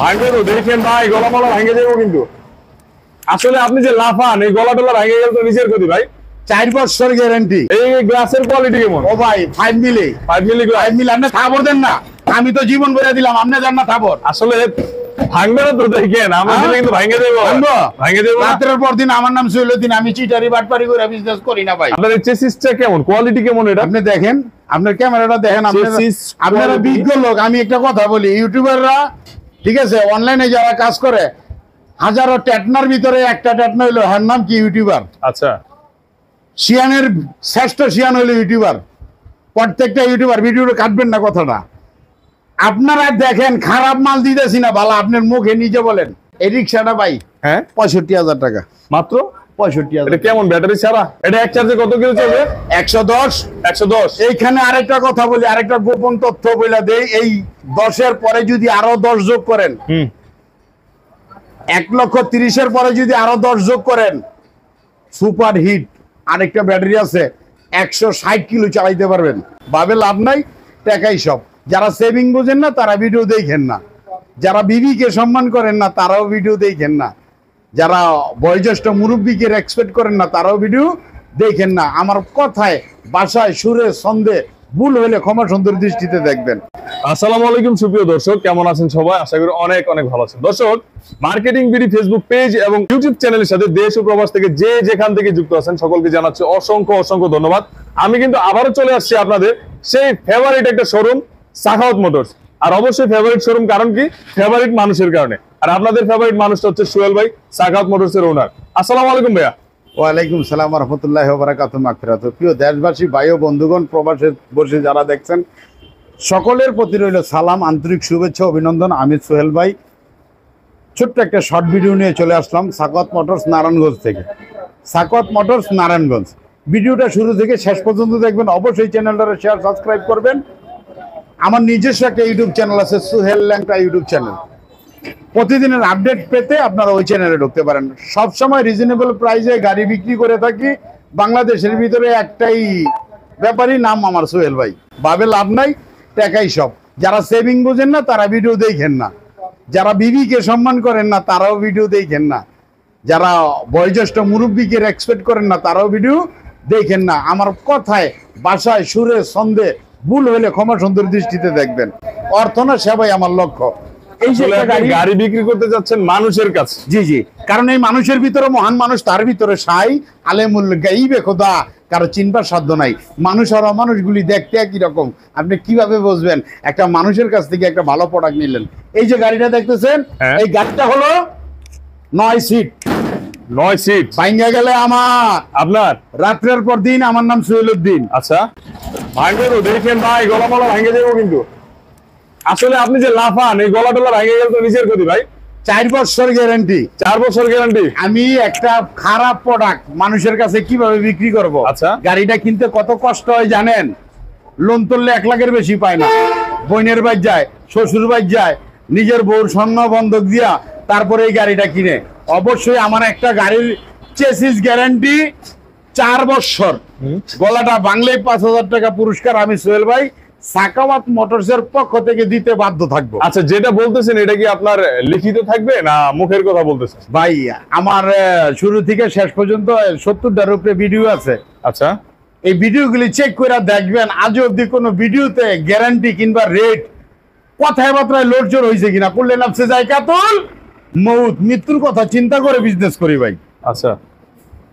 ভাঙবে তো দেখেন ভাই, গলা মলা ভেঙে যাবো কিন্তু। আসলে আপনি যে লাফান, এই গলা টলা ভেঙে গেলে তো নিজের ক্ষতি ভাই। 4 বছর গ্যারান্টি। এই গ্লাসের কোয়ালিটি কেমন? ও ভাই 5 মিলি 5 মিলি গ্লাস। 5 মিলি। আপনি থাবর দেন না, আমি তো জীবন বলে দিলাম, আপনি দেন না থাবর। আসলে ভাঙবে না তো দেখেন, আমরা দিলে কিন্তু ভেঙে দেবো। ভেঙে দেবো রাতের পর দিন। আমার নাম সৈয়দুদ্দিন, আমি চিটারি বাটপারি করে বিজনেস করি না ভাই। আপনার চেসিসটা কেমন, কোয়ালিটি কেমন এটা? আপনি দেখেন, আপনার ক্যামেরাটা দেখেন। আপনারা বিজ্ঞ লোক। আমি একটা কথা বলি, ইউটিউবাররা ঠিক আছে, অনলাইনে যারা কাজ করে, হাজারো টেটনার ভিতরে একটা টেটনা হইলো, হার নাম কি ইউটিউবার। আচ্ছা, শিয়ানের শ্রেষ্ঠ শিয়ান হইলো ইউটিউবার। প্রত্যেকটা ইউটিউবার ভিডিওটা কাটবেন না কথাটা। আপনারা দেখেন, খারাপ মাল দিতেছি না বালা, আপনার মুখে নিজে বলেন। এই রিক্সাটা ভাই হ্যাঁ 65,000 টাকা মাত্র। 65,000। এটা কেমন ব্যাটারি ছাড়া? এটা এক চার্জে কত কিলো চলবে? 110। 110। এইখানে আরেকটা কথা বলি, আরেকটা গোপন তথ্য বলে দেই। এই 10-এর পরে যদি আরো 10 যোগ করেন, 1,30,000-এর পরে যদি আরো 10 যোগ করেন, সুপার হিট আরেকটা ব্যাটারি আছে, 160 কিলো চালাইতে পারবেন। ভাবে লাভ নাই, টাকাই সব। যারা সেভিং বোঝেন না তারা ভিডিও দেখেন না, যারা বিবিকে সম্মান করেন না তারাও ভিডিও দেখেন না, যারা বয়োজ্যেষ্ঠ মুরব্বীকে রেসপেক্ট করেন না তারাও ভিডিও দেখেন না। আমার কথায়, ভাষায়, সুরে, ছন্দে ভুল হলে ক্ষমা সুন্দর দৃষ্টিতে দেখবেন। আসসালামু আলাইকুম সুপ্রিয় দর্শক, কেমন আছেন সবাই? আশা করি অনেক অনেক ভালো আছেন। দর্শক, মার্কেটিং বিডি ফেসবুক পেজ এবং ইউটিউব চ্যানেলের সাথে দেশ ও প্রবাস থেকে যে যেখান থেকে যুক্ত আছেন সকলকে জানাচ্ছি অসংখ্য অসংখ্য ধন্যবাদ। আমি কিন্তু আবারও চলে আসছি আপনাদের সেই ফেভারিট একটা শোরুম, সাখাওয়াত মোটরস। আর অবশ্যই ফেভারিট শোরুম, কারণ কি? ফেভারিট মানুষের কারণে। আর আপনাদের ফেভারিট মানুষটা হচ্ছে সোহেল ভাই, সাখাওয়াত মোটরস এর ওনার। আসসালামু আলাইকুম ভাইয়া। ওয়ালাইকুম সালাম ওয়া রাহমাতুল্লাহি ওয়া বারাকাতুহু। মাগফিরাত। প্রিয় দেশবাসী, ভাই ও বন্ধুগণ, প্রবাসে বসে যারা দেখছেন, সকলের প্রতি রইল সালাম, আন্তরিক শুভেচ্ছা, অভিনন্দন। আমি সোহেল ভাই ছোট্ট একটা শর্ট ভিডিও নিয়ে চলে আসলাম সাখাওয়াত মোটরস নারায়ণগঞ্জ থেকে। সাখাওয়াত মোটরস নারায়ণগঞ্জ। ভিডিওটা শুরু থেকে শেষ পর্যন্ত দেখবেন। অবশ্যই চ্যানেলটা শেয়ার, সাবস্ক্রাইব করবেন। আমার নিজস্ব একটা ইউটিউব চ্যানেল আছে, সোহেল ল্যাংটা ইউটিউব চ্যানেল। প্রতিদিনের আপডেট পেতে আপনারা ওই চ্যানেলে ঢুকতে পারেন। সবসময় রিজনেবল প্রাইসে গাড়ি বিক্রি করে থাকি। বাংলাদেশের ভিতরে একটাই ব্যাপারই, নাম আমার সোহেল ভাই। ভাবে লাভ নাই, টাকাই সব। যারা সেভিং বোঝেন না তারা ভিডিও দেখেন না, যারা বিবিকে সম্মান করেন না তারাও ভিডিও দেখেন না, যারা বয়োজ্যেষ্ঠ মুরব্বীকে রেসপেক্ট করেন না তারাও ভিডিও দেখেন না। আমার কথায়, ভাষায়, সুরে, ছন্দে ভুল হলে ক্ষমা সুন্দর দৃষ্টিতে দেখবেন। অর্থ না সেবাই আমার লক্ষ্য। এই যে গাড়ি বিক্রি করতে যাচ্ছেন মানুষের কাছে। জি জি, কারণ এই মানুষের ভিতরে মহান মানুষ, তার ভিতরে সাই আলেমুল গাইবে খোদা, কারো চিনবার সাধ্য নাই। মানুষ আর অমানুষগুলি দেখতে একই রকম। আপনি কিভাবে বুঝবেন একটা মানুষের কাছ থেকে একটা ভালো প্রোডাক্ট নিলেন? এই যে গাড়িটা দেখতেছেন, এই গাড়িটা হলো 9 সিট। 9 সিট ভাঙ্গা গেলে আমার, আপনার। রাত্রের পর দিন। আমার নাম সৈয়দুদ্দিন। আচ্ছা, ভাঙবে তো দেখেন ভাই, গলা মলা ভেঙে যাবো কিন্তু। আসলে আপনি যে লাফান, এই গলা টলা ভেঙে গেলে তো নিজের ক্ষতি ভাই। 4 বছর গ্যারান্টি। 4 বছর গ্যারান্টি। আমি একটা খারাপ প্রোডাক্ট মানুষের কাছে কিভাবে বিক্রি করব? আচ্ছা, গাড়িটা কিনতে কত কষ্ট হয় জানেন? লোন তুললে 1 লাখের বেশি পায় না। বোনের বাড়ি যায়, শ্বশুর বাড়ি যায়, নিজের বউর স্বর্ণ বন্ধক দিয়া তারপরে এই গাড়িটা কিনে। অবশ্যই আমার একটা গাড়ির চেসিস গ্যারান্টি 4 বছর। গলাটা বাংলায় 5,000 টাকা পুরস্কার আমি সোহেল ভাই সাখাওয়াত মোটরসের পক্ষ থেকে দিতে বাধ্য থাকবো। আচ্ছা, যেটা বলতেছেন এটা কি আপনার লিখিত থাকবে না মুখের কথা বলতেছেন? ভাই আমার শুরু থেকে শেষ পর্যন্ত 70টার উপরে ভিডিও আছে। আচ্ছা, এই ভিডিওগুলি চেক করে দেখবেন আজ অব্দি কোনো ভিডিওতে গ্যারান্টি কিংবা রেট কথাবার্তায় লোডজোর হয়েছে কিনা। করলে নামছে যায় কাতল মৌত, মৃত্যুর কথা চিন্তা করে বিজনেস করি ভাই। আচ্ছা,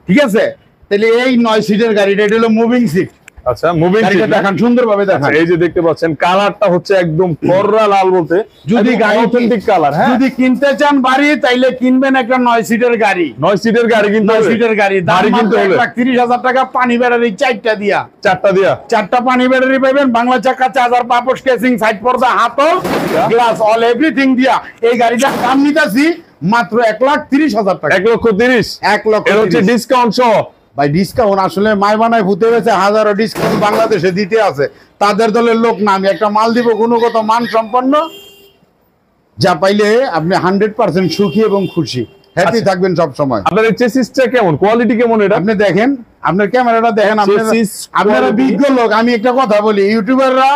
ঠিক আছে। তাহলে এই 9 সিটের গাড়িটা, এটা হলো মুভিং সিট। আচ্ছা, মুভিং সিট দেখান, সুন্দরভাবে দেখান। এই যে দেখতে পাচ্ছেন, কালারটা হচ্ছে একদম কররা লাল, বলতে যদি গাড়ি অথেন্টিক কালার। হ্যাঁ, যদি কিনতে চান বাড়ি, তাইলে কিনবেন একটা 9 সিটের গাড়ি। 9 সিটের গাড়ি কিনতে 9 হবে। সিটের গাড়ি গাড়ি কিনতে হলে 1,30,000 টাকা। পানি ব্যাটারি 4টা দিয়া, 4টা দিয়া, 4টা পানি ব্যাটারি পাবেন। বাংলা চাকা, চার্জার, পাপোশ, কেসিং, সাইড পর্দা, হাতল, গ্লাস, অল এভরিথিং দিয়া এই গাড়িটার দাম নিতেছি মাত্র 1,30,000 টাকা। 1,30,000। 1,30,000 এর হচ্ছে ডিসকাউন্ট সহ। ভাই ডিসকাউন্ট আসলে মায় বানায় ভূতে গেছে, হাজারো ডিসকাউন্ট বাংলাদেশে দিতে আছে। তাদের দলের লোক না, আমি একটা মাল দিব গুণগত মান সম্পন্ন, যা পাইলে আপনি 100% সুখী এবং খুশি, হ্যাপি থাকবেন সব সময়। আপনার এই চেসিসটা কেমন, কোয়ালিটি কেমন এটা? আপনি দেখেন, আপনার ক্যামেরাটা দেখেন। আপনারা বিজ্ঞ লোক। আমি একটা কথা বলি, ইউটিউবাররা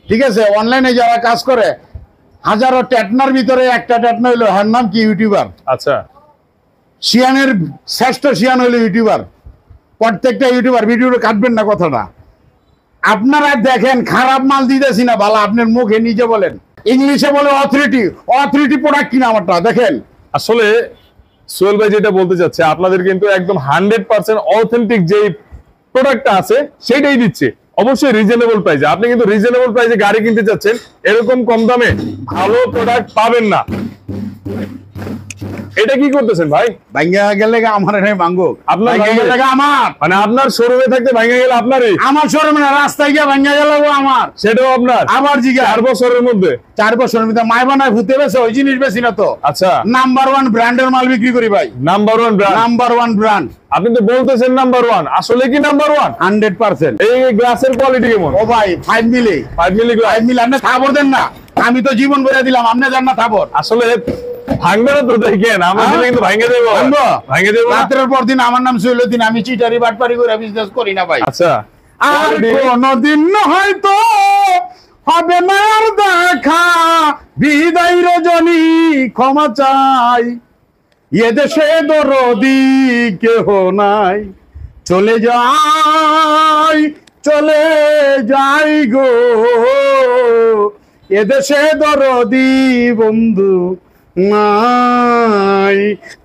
ঠিক আছে, অনলাইনে যারা কাজ করে, হাজারো টেটনার ভিতরে একটা টেটনা হইলো, হার নাম কি ইউটিউবার। আচ্ছা, শিয়ানের শ্রেষ্ঠ শিয়ান হইলো ইউটিউবার। প্রত্যেকটা ইউটিউবার ভিডিওটা কাটবেন না কথাটা। আপনারা দেখেন খারাপ মাল দিতেছি না ভালো, আপনার মুখে নিজে বলেন। ইংলিশে বলে অথরিটি, অথরিটি প্রোডাক্ট কিনা আমারটা দেখেন। আসলে সোহেল ভাই যেটা বলতে চাচ্ছে, আপনাদের কিন্তু একদম 100% অথেন্টিক যে প্রোডাক্টটা আছে সেটাই দিচ্ছে, অবশ্যই রিজনেবল প্রাইসে। আপনি কিন্তু রিজনেবল প্রাইসে গাড়ি কিনতে চাচ্ছেন, এরকম কম দামে ভালো প্রোডাক্ট পাবেন না। এটা কি করতেছেন ভাই? ভাঙ্গা গেলে আমার এখানে ভাঙ্গো, আপনার ভাঙ্গা ভাঙ্গা- গেলে আমার, মানে আপনার শোরুমে থাকতে ভাঙে গেলে আপনারই, আমার শোরুমে না, রাস্তায় গিয়ে ভাঙ্গা গেল আমার, সেটাও আপনার। আবার জিগা 4 বছরের মধ্যে 4 বছরের মধ্যে মাই বানায় ভূতে বেছে ওই জিনিস বেশি না তো। আচ্ছা, নাম্বার 1 ব্র্যান্ডের মাল বিক্রি করি ভাই, নাম্বার 1 ব্র্যান্ড। Number 1 brand. আপনি তো বলতেছেন নাম্বার 1, আসলে কি নাম্বার 1? 100%। এই গ্লাসের কোয়ালিটি কেমন? ও ভাই 5 মিলি, 5 মিলি গ্লাস। 5 মিলি। আপনি থাবর দেন না, আমি তো জীবন বলে দিলাম, আপনি দেন না থাবর। আসলে ভাঙবে না তো, দেখেন আমরা দিলে কিন্তু ভাঙে দেবো, ভাঙবো? ভাঙে দেবো না। রাতের পর দিন আমার নাম সৈলুদ্দিন, আমি চিটারি বাটপারি করে বিজনেস করি না ভাই। আচ্ছা, আর কোনদিন হয়তো হবে না আর দেখা, বিদায় রজনী ক্ষমা চাই, এদেশে দরদি কেহ নাই, চলে যাই, চলে যাই গো, এদেশে দরদি বন্ধু নাই।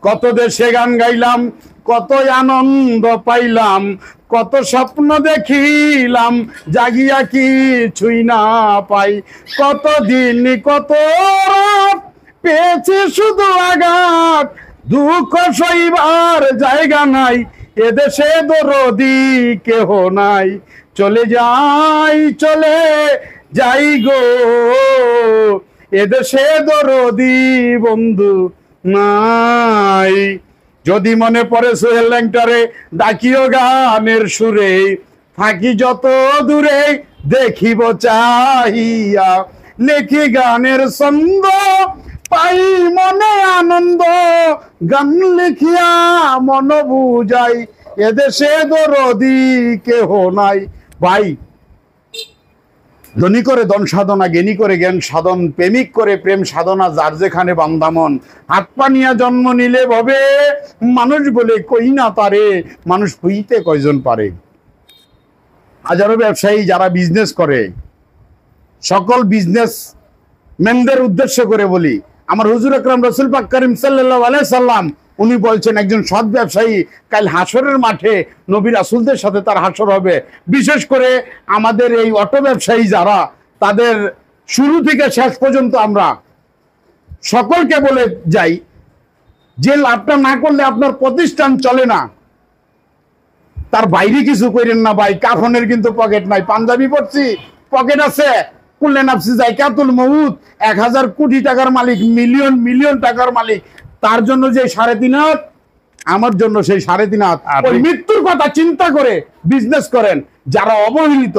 কত দেশে গান গাইলাম, কত আনন্দ পাইলাম, কত স্বপ্ন দেখিলাম, জাগিয়া কিছুই না পাই, কত দিন কত রাত পেয়েছে শুধু আঘাত, দুঃখ সইবার জায়গা নাই, এদেশে দরদি কেহ নাই, চলে যাই, চলে যাই গো, এদেশে দরদি বন্ধু নাই। যদি মনে পড়ে সোহেল ল্যাংটারে ডাকিও গানের সুরে, থাকি যত দূরে দেখিব চাহিয়া, লেখি গানের ছন্দ পাই মনে আনন্দ, গান লিখিয়া মন বুঝাই, এদেশে দরদি কেহ নাই। ভাই ধনী করে ধন সাধনা, জ্ঞানী করে জ্ঞান সাধন, প্রেমিক করে প্রেম সাধনা, যার যেখানে বান্দামন, হাত পানিয়া জন্ম নিলে ভবে, মানুষ বলে কই না তারে, মানুষ হইতে কয়জন পারে। হাজারো ব্যবসায়ী যারা বিজনেস করে, সকল বিজনেস ম্যানদের উদ্দেশ্য করে বলি, আমার হুজুর আকরাম রাসূল পাক করিম সাল্লাল্লাহু আলাইহি সাল্লাম উনি বলছেন, একজন সৎ ব্যবসায়ী কাল হাসরের মাঠে নবী রাসূলদের সাথে তার হাসর হবে। বিশেষ করে আমাদের এই অটো ব্যবসায়ী যারা, তাদের শুরু থেকে শেষ পর্যন্ত আমরা সকলকে বলে যাই, যে লাভটা না করলে আপনার প্রতিষ্ঠান চলে না, তার বাইরে কিছু করেন না ভাই। কাফনের কিন্তু পকেট নাই, পাঞ্জাবি পরছি পকেট আছে, কুল্লে নাফসি যায়কাতুল মউত, 1000 কোটি টাকার মালিক, মিলিয়ন মিলিয়ন টাকার মালিক, তার জন্য যে 3.5 হাত, আমার জন্য সেই 3.5 হাত। ওই মৃত্যুর কথা চিন্তা করে বিজনেস করেন। যারা অবহেলিত,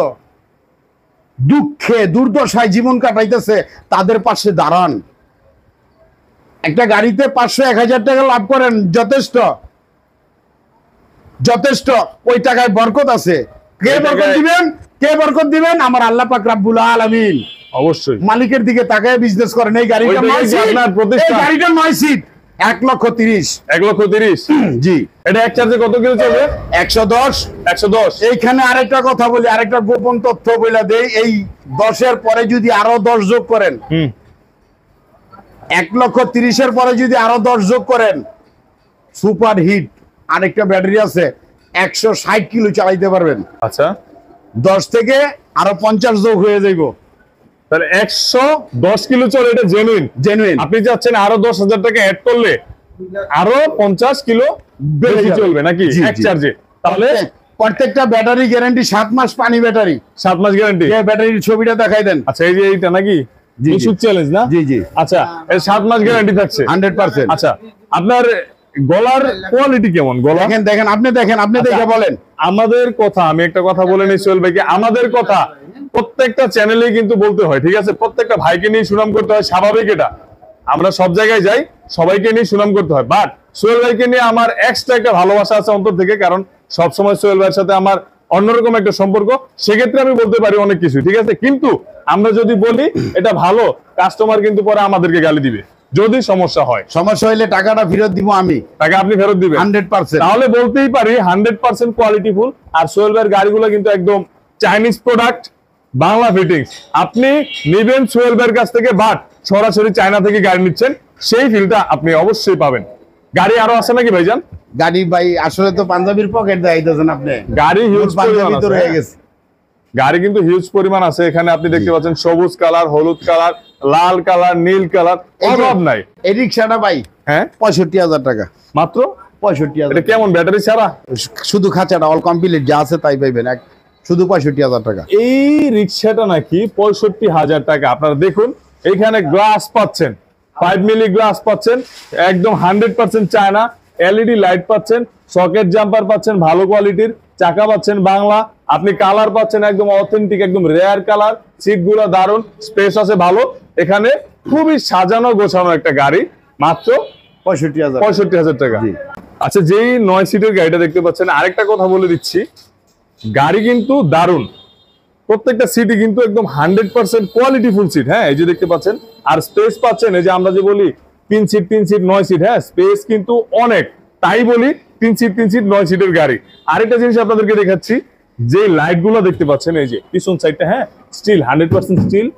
দুঃখে দুর্দশায় জীবন কাটাইতেছে, তাদের পাশে দাঁড়ান। একটা গাড়িতে 500-1000 টাকা লাভ করেন, যথেষ্ট, যথেষ্ট। ওই টাকায় বরকত আছে। কে বরকত দিবেন? কে বরকত দিবেন? আমার আল্লাহ পাক রব্বুল আলামিন। অবশ্যই মালিকের দিকে তাকায় বিজনেস করেন। এই গাড়িটা 9 সিট, এই গাড়িটা 9 সিট, 1,30,000। 1,30,000 জি। এটা এক চার্জে কত কিলো চলবে? 110। 110। এইখানে আরেকটা কথা বলি, আরেকটা গোপন তথ্য বলে দেই। এই 10-এর পরে যদি আরো 10 যোগ করেন, 1,30,000-এর পরে যদি আরো 10 যোগ করেন, সুপার হিট আরেকটা ব্যাটারি আছে, 160 কিলো চালাইতে পারবেন। আচ্ছা, 10 থেকে আরো 50 যোগ হয়ে যাইব, তাহলে 110 কিলো চলে। এটা জেনুইন, জেনুইন। আপনি চাচ্ছেন আরো 10,000 টাকা অ্যাড করলে আরো 50 কিলো বেশি চলবে নাকি এক চার্জে? তাহলে প্রত্যেকটা ব্যাটারি গ্যারান্টি 7 মাস, পানি ব্যাটারি 7 মাস গ্যারান্টি। এই ব্যাটারির ছবিটা দেখাই দেন। আচ্ছা, এই যে এইটা নাকি মিশুক চ্যালেঞ্জ না? জি জি, আচ্ছা, এর 7 মাস গ্যারান্টি থাকছে 100%। আচ্ছা, আপনার গলার কোয়ালিটি কেমন? গলা দেখেন, দেখেন, আপনি দেখেন, আপনি দেখে বলেন। আমাদের কথা, আমি একটা কথা বলে নিই সোহেল ভাইকে, আমাদের কথা প্রত্যেকটা চ্যানেলে কিন্তু বলতে হয়, ঠিক আছে? প্রত্যেকটা ভাইকে নিয়ে সুনাম করতে হয়, স্বাভাবিক এটা। আমরা সব জায়গায় যাই, সবাইকে নিয়ে সুনাম করতে হয়, বাট সোহেল ভাইকে নিয়ে আমার এক্সট্রা একটা ভালোবাসা আছে অন্তর থেকে, কারণ সবসময় সোহেল ভাইয়ের সাথে আমার অন্যরকম একটা সম্পর্ক, সেক্ষেত্রে আমি বলতে পারি অনেক কিছু, ঠিক আছে। কিন্তু আমরা যদি বলি এটা ভালো, কাস্টমার কিন্তু পরে আমাদেরকে গালি দিবে যদি সমস্যা হয়। সমস্যা হইলে টাকাটা ফেরত দিব আমি, টাকা আপনি ফেরত দিবেন 100%। তাহলে বলতেই পারি 100% কোয়ালিটিফুল। আর সোহেল ভাইয়ের গাড়িগুলো কিন্তু একদম চাইনিজ প্রোডাক্ট, বাংলা ফিটিংস। আপনি নিবেন সোহেল ভাইয়ের কাছ থেকে, বাট সরাসরি চায়না থেকে গাড়ি নিচ্ছেন, সেই ফিলটা আপনি অবশ্যই পাবেন। গাড়ি আরো আছে নাকি ভাইজান? গাড়ি ভাই আসলে তো পাঞ্জাবির পকেট দেখাইতেছেন আপনি, গাড়ি হিউজ পাঞ্জাবি তো রয়ে গেছে। গাড়ি কিন্তু হিউজ পরিমাণ আছে এখানে। আপনি দেখতে পাচ্ছেন সবুজ কালার, হলুদ কালার, লাল কালার, নীল কালার, অভাব নাই। এই রিক্সাটা ভাই হ্যাঁ 65,000 টাকা মাত্র। 65,000। এটা কেমন ব্যাটারি ছাড়া? শুধু খাঁচাটা অল কমপ্লিট যা আছে তাই পাইবেন, শুধু 65,000 টাকা। এই রিক্সাটা নাকি 65,000 টাকা। আপনারা দেখুন এখানে গ্লাস পাচ্ছেন, 5 মিলি গ্লাস পাচ্ছেন, একদম 100% চায়না। এলইডি লাইট পাচ্ছেন, সকেট জাম্পার পাচ্ছেন ভালো কোয়ালিটির, চাকা পাচ্ছেন বাংলা, আপনি কালার পাচ্ছেন একদম অথেন্টিক, একদম রেয়ার কালার, সিটগুলো দারুন, স্পেস আছে ভালো। এখানে খুবই সাজানো গোছানো একটা গাড়ি, মাত্র 65,000 টাকা। আচ্ছা, যেই 9 সিটের গাড়িটা দেখতে পাচ্ছেন, আরেকটা কথা বলে দিচ্ছি, গাড়ি কিন্তু দারুন, প্রত্যেকটা সিটই কিন্তু একদম 100% কোয়ালিটিফুল সিট। হ্যাঁ, এই যে দেখতে পাচ্ছেন। আর স্পেস পাচ্ছেন, এই যে আমরা যে বলি 3 সিট 9 সিট, হ্যাঁ স্পেস কিন্তু অনেক, তাই বলি 3 সিট 9 সিটের গাড়ি। আরেকটা জিনিস আপনাদেরকে দেখাচ্ছি, যে লাইট গুলো দেখতে পাচ্ছেন, এই যে পিছন সাইডটা, হ্যাঁ স্টিল, 100% স্টিল,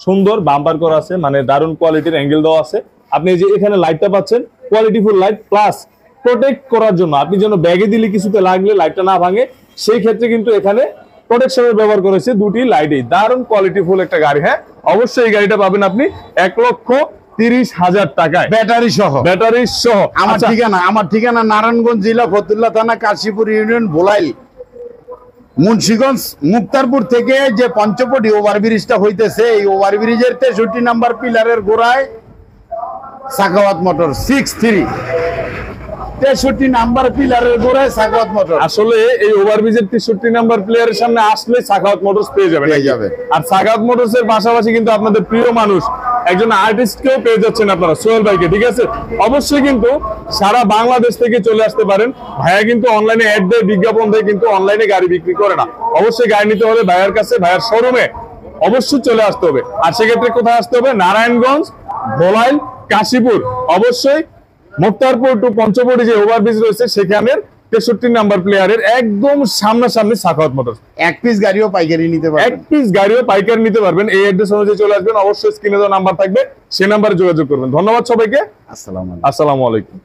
সুন্দর বাম্পার করা আছে, মানে দারুন কোয়ালিটির অ্যাঙ্গেল দেওয়া আছে। আপনি এই যে এখানে লাইটটা পাচ্ছেন, কোয়ালিটিফুল লাইট, প্লাস প্রোটেক্ট করার জন্য, আপনি যেন ব্যাগে দিলে কিছুতে লাগলে লাইটটা না ভাঙে, সেই ক্ষেত্রে কিন্তু এখানে প্রোটেকশনের ব্যবহার করেছে দুটি লাইটেই। দারুন কোয়ালিটিফুল একটা গাড়ি। হ্যাঁ, অবশ্যই এই গাড়িটা পাবেন আপনি 1,30,000 টাকায়, ব্যাটারি সহ। ব্যাটারি সহ। আমার ঠিকানা নারায়ণগঞ্জ জেলা ফতুল্লা থানা, কাশীপুর ইউনিয়ন, ভোলাইল। মুন্সিগঞ্জ মুক্তারপুর থেকে যে পঞ্চপটি ওভারব্রিজটা হইতেছে, এই ওভারব্রিজের 63 নাম্বার পিলারের গোড়ায় সাখাওয়াত মোটর 63, 63 নাম্বার পিলারের গোড়ায় সাখাওয়াত মোটর। আসলে এই ওভারব্রিজের 63 নাম্বার প্লেয়ারের সামনে আসলে সাখাওয়াত মোটরস পেয়ে যাবেন। আর সাখাওয়াত মোটরস এর পাশাপাশি কিন্তু আপনাদের প্রিয় মানুষ একজন আর্টিস্টকেও পেয়ে যাচ্ছেন আপনারা, সোহেল ভাইকে, ঠিক আছে। অবশ্যই কিন্তু সারা বাংলাদেশ থেকে চলে আসতে পারেন। ভাইয়া কিন্তু অনলাইনে অ্যাড দেয়, বিজ্ঞাপন দেয়, কিন্তু অনলাইনে গাড়ি বিক্রি করে না। অবশ্যই গাড়ি নিতে হলে ভাইয়ার কাছে, ভাইয়ার শোরুমে অবশ্যই চলে আসতে হবে। আর সেক্ষেত্রে কোথায় আসতে হবে? নারায়ণগঞ্জ, ভোলাইল, কাশীপুর, অবশ্যই মুক্তারপুর টু পঞ্চবটি যে ওভারব্রিজ রয়েছে সেখানের 63 নাম্বার প্লেয়ারের একদম সামনাসামনি সাখাওয়াত মোটরস। এক পিস গাড়িও পাইকারি নিতে পারবেন, এক পিস গাড়িও পাইকারি নিতে পারবেন। এই অ্যাড্রেস অনুযায়ী চলে আসবেন, অবশ্যই স্ক্রিনে দেওয়া নাম্বার থাকবে, সে নাম্বারে যোগাযোগ করবেন। ধন্যবাদ সবাইকে, আসসালামু আলাইকুম। আসসালামু আলাইকুম।